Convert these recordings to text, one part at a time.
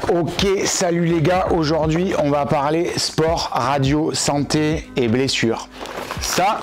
Ok, salut les gars, aujourd'hui on va parler sport, radio, santé et blessures. Ça,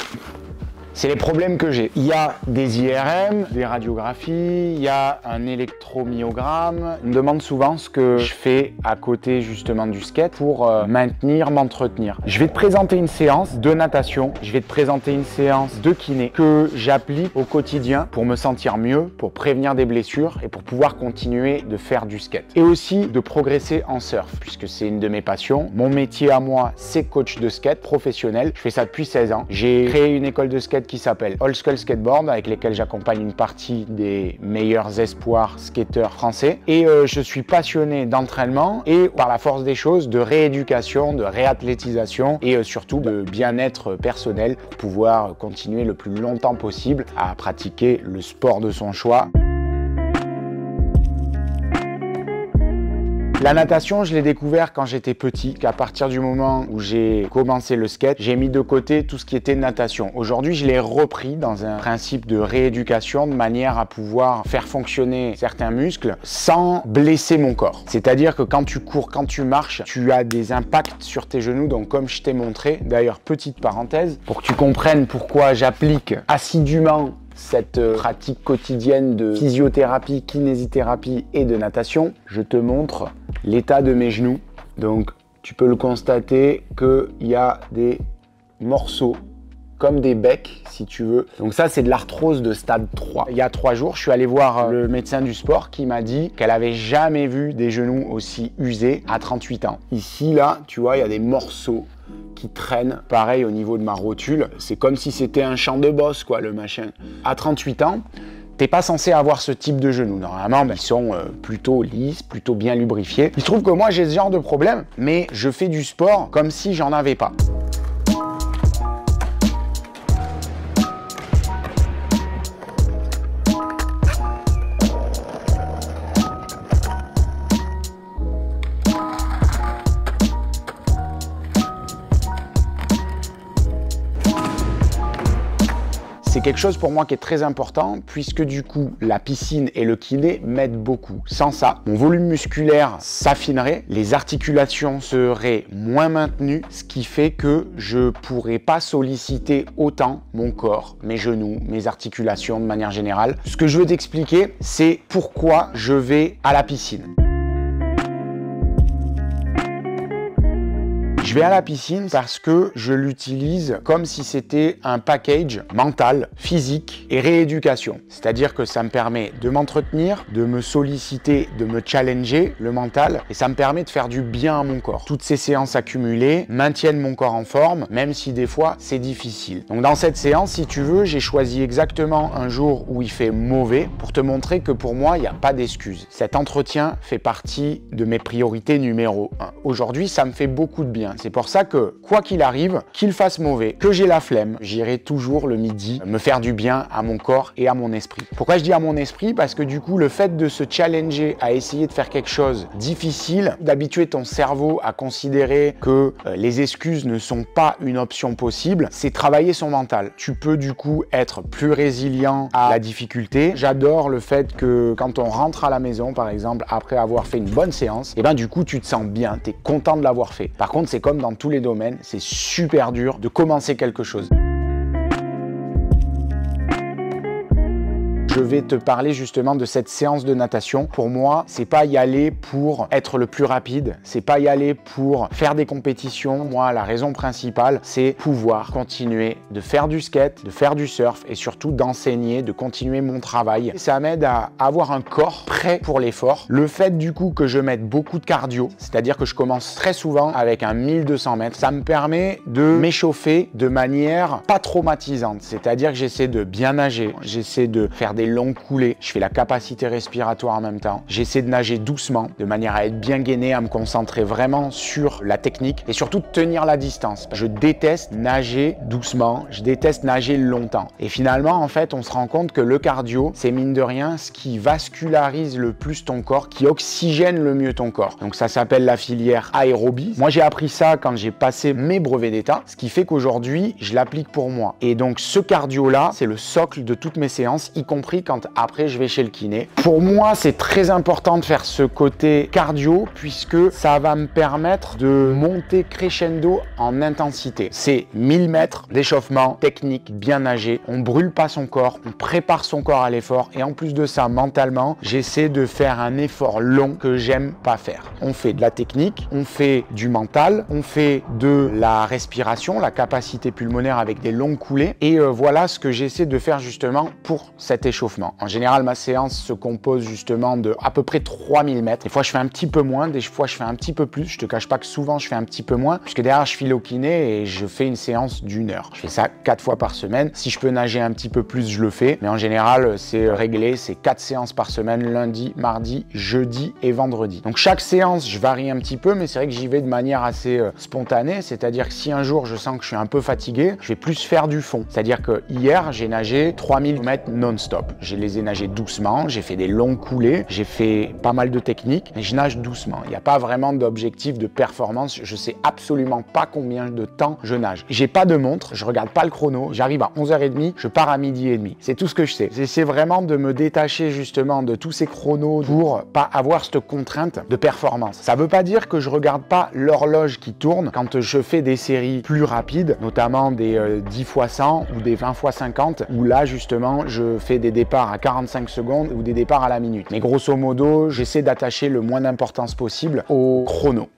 c'est les problèmes que j'ai. Il y a des IRM, des radiographies, il y a un électromyogramme. On me demande souvent ce que je fais à côté justement du skate pour m'entretenir. Je vais te présenter une séance de natation, je vais te présenter une séance de kiné que j'applique au quotidien pour me sentir mieux, pour prévenir des blessures et pour pouvoir continuer de faire du skate. Et aussi de progresser en surf, puisque c'est une de mes passions. Mon métier à moi, c'est coach de skate professionnel. Je fais ça depuis 16 ans. J'ai créé une école de skate qui s'appelle Old School Skateboard, avec lesquels j'accompagne une partie des meilleurs espoirs skateurs français. Et je suis passionné d'entraînement et par la force des choses de rééducation, de réathlétisation et surtout de bien-être personnel pour pouvoir continuer le plus longtemps possible à pratiquer le sport de son choix. La natation, je l'ai découvert quand j'étais petit, qu'à partir du moment où j'ai commencé le skate, j'ai mis de côté tout ce qui était natation. Aujourd'hui, je l'ai repris dans un principe de rééducation de manière à pouvoir faire fonctionner certains muscles sans blesser mon corps. C'est-à-dire que quand tu cours, quand tu marches, tu as des impacts sur tes genoux, donc comme je t'ai montré. D'ailleurs, petite parenthèse, pour que tu comprennes pourquoi j'applique assidûment cette pratique quotidienne de physiothérapie, kinésithérapie et de natation, je te montre l'état de mes genoux. Donc, tu peux le constater qu'il y a des morceaux comme des becs, si tu veux. Donc ça, c'est de l'arthrose de stade 3. Il y a 3 jours, je suis allé voir le médecin du sport qui m'a dit qu'elle avait jamais vu des genoux aussi usés à 38 ans. Ici, là, tu vois, il y a des morceaux qui traînent, pareil au niveau de ma rotule. C'est comme si c'était un champ de bosse, quoi, le machin. À 38 ans, t'es pas censé avoir ce type de genoux. Normalement, ils sont plutôt lisses, plutôt bien lubrifiés. Il se trouve que moi, j'ai ce genre de problème, mais je fais du sport comme si j'en avais pas. C'est quelque chose pour moi qui est très important puisque du coup, la piscine et le kiné m'aident beaucoup. Sans ça, mon volume musculaire s'affinerait, les articulations seraient moins maintenues, ce qui fait que je pourrais pas solliciter autant mon corps, mes genoux, mes articulations de manière générale. Ce que je veux t'expliquer, c'est pourquoi je vais à la piscine. Je vais à la piscine parce que je l'utilise comme si c'était un package mental, physique et rééducation. C'est-à-dire que ça me permet de m'entretenir, de me solliciter, de me challenger le mental et ça me permet de faire du bien à mon corps. Toutes ces séances accumulées maintiennent mon corps en forme, même si des fois c'est difficile. Donc dans cette séance, si tu veux, j'ai choisi exactement un jour où il fait mauvais pour te montrer que pour moi, il n'y a pas d'excuse. Cet entretien fait partie de mes priorités numéro 1. Aujourd'hui, ça me fait beaucoup de bien. C'est pour ça que, quoi qu'il arrive, qu'il fasse mauvais, que j'ai la flemme, j'irai toujours le midi me faire du bien à mon corps et à mon esprit. Pourquoi je dis à mon esprit? Parce que du coup, le fait de se challenger à essayer de faire quelque chose de difficile, d'habituer ton cerveau à considérer que les excuses ne sont pas une option possible, c'est travailler son mental. Tu peux du coup être plus résilient à la difficulté. J'adore le fait que quand on rentre à la maison, par exemple, après avoir fait une bonne séance, et ben du coup, tu te sens bien, tu es content de l'avoir fait. Par contre, c'est comme dans tous les domaines, c'est super dur de commencer quelque chose. Je vais te parler justement de cette séance de natation. Pour moi, c'est pas y aller pour être le plus rapide, c'est pas y aller pour faire des compétitions. Moi, la raison principale, c'est pouvoir continuer de faire du skate, de faire du surf et surtout d'enseigner, de continuer mon travail. Ça m'aide à avoir un corps prêt pour l'effort. Le fait du coup que je mette beaucoup de cardio, c'est-à-dire que je commence très souvent avec un 1200 mètres, ça me permet de m'échauffer de manière pas traumatisante. C'est-à-dire que j'essaie de bien nager, j'essaie de faire des longues coulées, je fais la capacité respiratoire en même temps, j'essaie de nager doucement, de manière à être bien gainé, à me concentrer vraiment sur la technique et surtout de tenir la distance. Je déteste nager doucement, je déteste nager longtemps. Et finalement, en fait, on se rend compte que le cardio, c'est mine de rien ce qui vascularise le plus ton corps, qui oxygène le mieux ton corps. Donc ça s'appelle la filière aérobie. Moi, j'ai appris ça quand j'ai passé mes brevets d'état, ce qui fait qu'aujourd'hui, je l'applique pour moi. Et donc ce cardio-là, c'est le socle de toutes mes séances, y compris l'esprit quand après je vais chez le kiné. Pour moi, c'est très important de faire ce côté cardio puisque ça va me permettre de monter crescendo en intensité. C'est 1000 mètres d'échauffement technique, bien nager. On brûle pas son corps, on prépare son corps à l'effort et en plus de ça, mentalement, j'essaie de faire un effort long que j'aime pas faire. On fait de la technique, on fait du mental, on fait de la respiration, la capacité pulmonaire avec des longues coulées et voilà ce que j'essaie de faire justement pour cet échauffement. En général, ma séance se compose justement de à peu près 3000 mètres. Des fois, je fais un petit peu moins, des fois, je fais un petit peu plus. Je te cache pas que souvent, je fais un petit peu moins puisque derrière, je file au kiné et je fais une séance d'1 heure. Je fais ça 4 fois par semaine. Si je peux nager un petit peu plus, je le fais. Mais en général, c'est réglé. C'est 4 séances par semaine, lundi, mardi, jeudi et vendredi. Donc, chaque séance, je varie un petit peu, mais c'est vrai que j'y vais de manière assez spontanée. C'est-à-dire que si un jour, je sens que je suis un peu fatigué, je vais plus faire du fond. C'est-à-dire que hier, j'ai nagé 3000 mètres non-stop. Je les ai nagés doucement. J'ai fait des longues coulées. J'ai fait pas mal de techniques, mais je nage doucement. Il n'y a pas vraiment d'objectif de performance. Je sais absolument pas combien de temps je nage. J'ai pas de montre, je regarde pas le chrono. J'arrive à 11h30, je pars à 12h30. C'est tout ce que je sais. J'essaie vraiment de me détacher justement de tous ces chronos pour pas avoir cette contrainte de performance. Ça veut pas dire que je regarde pas l'horloge qui tourne quand je fais des séries plus rapides, notamment des 10 x 100 ou des 20 x 50, où là justement je fais des départs à 45 secondes ou des départs à la minute. Mais grosso modo, j'essaie d'attacher le moins d'importance possible au chrono.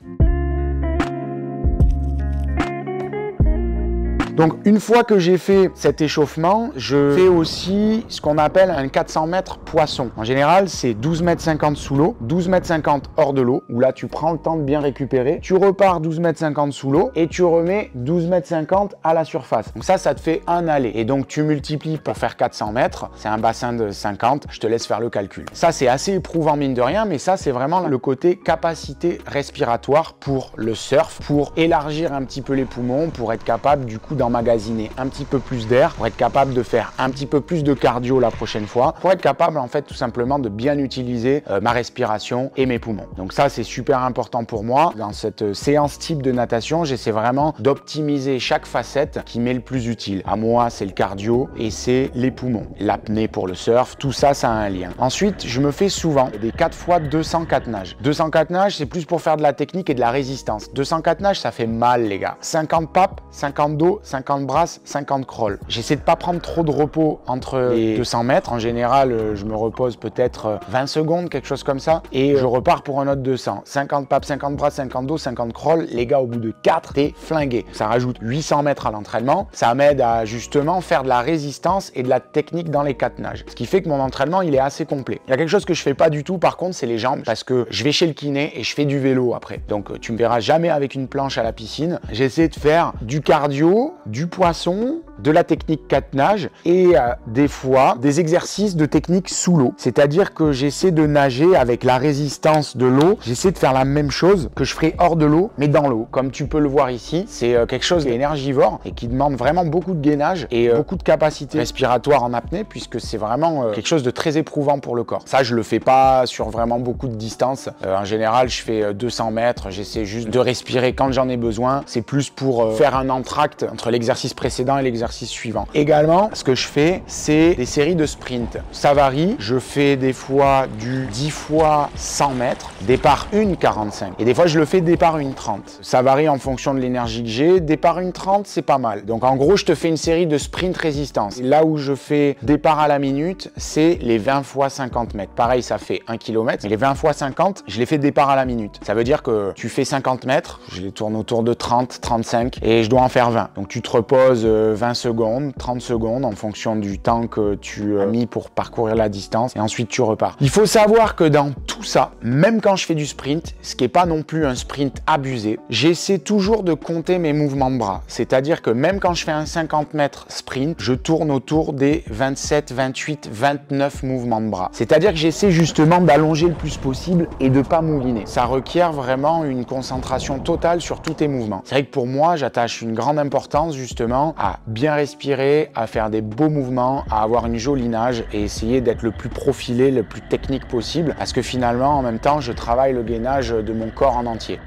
Donc, une fois que j'ai fait cet échauffement, je fais aussi ce qu'on appelle un 400 mètres poisson. En général, c'est 12,50 m sous l'eau, 12,50 m hors de l'eau, où là, tu prends le temps de bien récupérer. Tu repars 12,50 m sous l'eau et tu remets 12,50 m à la surface. Donc ça te fait un aller. Et donc, tu multiplies pour faire 400 mètres. C'est un bassin de 50. Je te laisse faire le calcul. Ça, c'est assez éprouvant, mine de rien, mais ça, c'est vraiment le côté capacité respiratoire pour le surf, pour élargir un petit peu les poumons, pour être capable, du coup, d'emmagasiner un petit peu plus d'air, pour être capable de faire un petit peu plus de cardio la prochaine fois, pour être capable en fait tout simplement de bien utiliser ma respiration et mes poumons. Donc ça c'est super important pour moi. Dans cette séance type de natation, j'essaie vraiment d'optimiser chaque facette qui m'est le plus utile. À moi c'est le cardio et c'est les poumons. L'apnée pour le surf, tout ça, ça a un lien. Ensuite, je me fais souvent des 4 fois 204 nages. 204 nages, c'est plus pour faire de la technique et de la résistance. 204 nages, ça fait mal les gars. 50 papes, 50 dos, 50 brasses, 50 crawls. J'essaie de pas prendre trop de repos entre les 200 mètres. En général, je me repose peut-être 20 secondes, quelque chose comme ça. Et je repars pour un autre 200. 50 papes, 50 brasses, 50 dos, 50 crawls. Les gars, au bout de 4, t'es flingué. Ça rajoute 800 mètres à l'entraînement. Ça m'aide à justement faire de la résistance et de la technique dans les 4 nages. Ce qui fait que mon entraînement, il est assez complet. Il y a quelque chose que je fais pas du tout, par contre, c'est les jambes. Parce que je vais chez le kiné et je fais du vélo après. Donc, tu me verras jamais avec une planche à la piscine. J'essaie de faire du cardio, du poisson, de la technique 4 nages et des fois des exercices de technique sous l'eau. C'est-à-dire que j'essaie de nager avec la résistance de l'eau. J'essaie de faire la même chose que je ferais hors de l'eau, mais dans l'eau. Comme tu peux le voir ici, c'est quelque chose d'énergivore et qui demande vraiment beaucoup de gainage et beaucoup de capacité respiratoire en apnée puisque c'est vraiment quelque chose de très éprouvant pour le corps. Ça, je le fais pas sur vraiment beaucoup de distance. En général, je fais 200 mètres. J'essaie juste de respirer quand j'en ai besoin. C'est plus pour faire un entracte entre l'exercice précédent et l'exercice suivant. Également, ce que je fais, c'est des séries de sprint. Ça varie. Je fais des fois du 10 fois 100 mètres, départ 1,45. Et des fois, je le fais départ 1,30. Ça varie en fonction de l'énergie que j'ai. Départ 1,30, c'est pas mal. Donc, en gros, je te fais une série de sprint résistance. Là où je fais départ à la minute, c'est les 20 fois 50 mètres. Pareil, ça fait 1 km. Mais les 20 fois 50, je les fais départ à la minute. Ça veut dire que tu fais 50 mètres, je les tourne autour de 30, 35 et je dois en faire 20. Donc, tu te reposes 20 secondes, 30 secondes en fonction du temps que tu as mis pour parcourir la distance et ensuite tu repars. Il faut savoir que dans tout ça, même quand je fais du sprint, ce qui n'est pas non plus un sprint abusé, j'essaie toujours de compter mes mouvements de bras. C'est-à-dire que même quand je fais un 50 mètres sprint, je tourne autour des 27, 28, 29 mouvements de bras. C'est-à-dire que j'essaie justement d'allonger le plus possible et de pas mouliner. Ça requiert vraiment une concentration totale sur tous tes mouvements. C'est vrai que pour moi, j'attache une grande importance justement à bien respirer, à faire des beaux mouvements, à avoir une jolie nage et essayer d'être le plus profilé, le plus technique possible parce que finalement, en même temps, je travaille le gainage de mon corps en entier.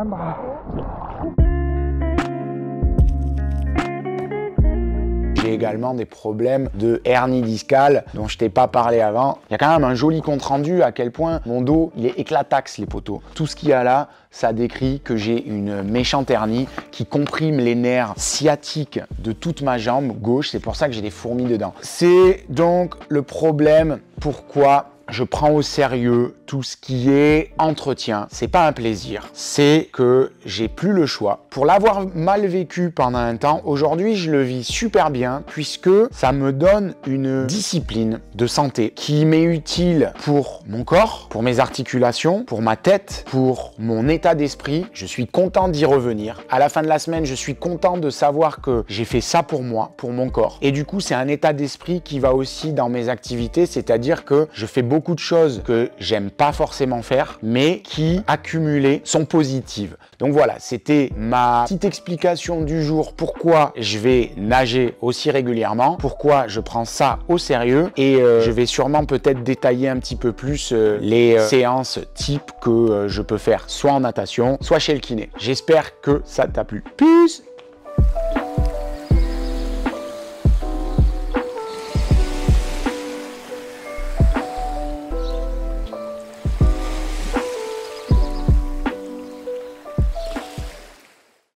un bras. J'ai également des problèmes de hernie discale dont je t'ai pas parlé avant. Il y a quand même un joli compte rendu à quel point mon dos il est éclataxe les potos. Tout ce qu'il y a là, ça décrit que j'ai une méchante hernie qui comprime les nerfs sciatiques de toute ma jambe gauche. C'est pour ça que j'ai des fourmis dedans. C'est donc le problème pourquoi je prends au sérieux tout ce qui est entretien. C'est pas un plaisir, c'est que j'ai plus le choix. Pour l'avoir mal vécu pendant un temps, aujourd'hui je le vis super bien puisque ça me donne une discipline de santé qui m'est utile pour mon corps, pour mes articulations, pour ma tête, pour mon état d'esprit. Je suis content d'y revenir. À la fin de la semaine, je suis content de savoir que j'ai fait ça pour moi, pour mon corps. Et du coup, c'est un état d'esprit qui va aussi dans mes activités, c'est-à-dire que je fais beaucoup de choses que j'aime pas forcément faire, mais qui, accumulées, sont positives. Donc voilà, c'était ma petite explication du jour, pourquoi je vais nager aussi régulièrement, pourquoi je prends ça au sérieux, et je vais sûrement peut-être détailler un petit peu plus les séances type que je peux faire soit en natation, soit chez le kiné. J'espère que ça t'a plu. Peace!